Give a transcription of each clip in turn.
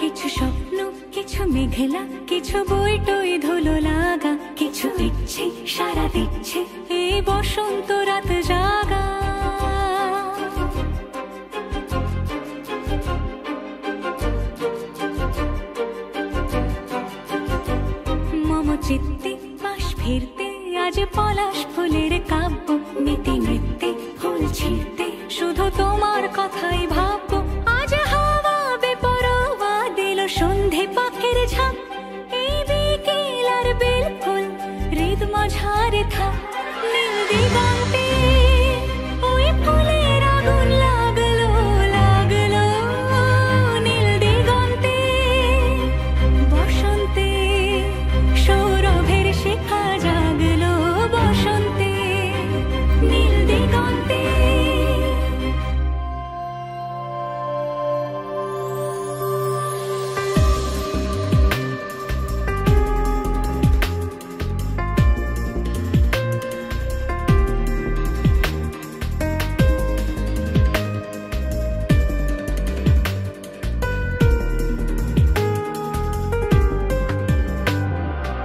কিছু স্বপ্ন, কিছু মেঘলা, কিছু বইটই ধুলো লাগা, কিছু ইচ্ছে সারা দিচ্ছে এই বসন্ত রাত জাগা। মম চিত্তে পাশ ফিরতে আজ পলাশ ফুলের কাব্য, নীতি নৃত্যে ফুল ছিঁড়তে শুধু তোমার কথাই ভাববো। আজ হাওয়া বেপরোয়া দিল সন্ধে পাখির ঝাঁক, এই বিকেল আর বিলকুল হৃদ মাঝারে থাক। নীল দিগন্তে ওই ফুলের আগুন লাগলো লাগলো, নীল দিগন্তে বসন্তে সৌরভের শিখা জাগলো, বসন্তে নীল দিগন্তে।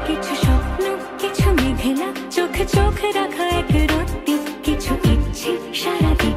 কিছু স্বপ্ন, কিছু মেঘলা, চোখে চোখ রাখা এক রত্তি, কিছু ইচ্ছে সারা দিন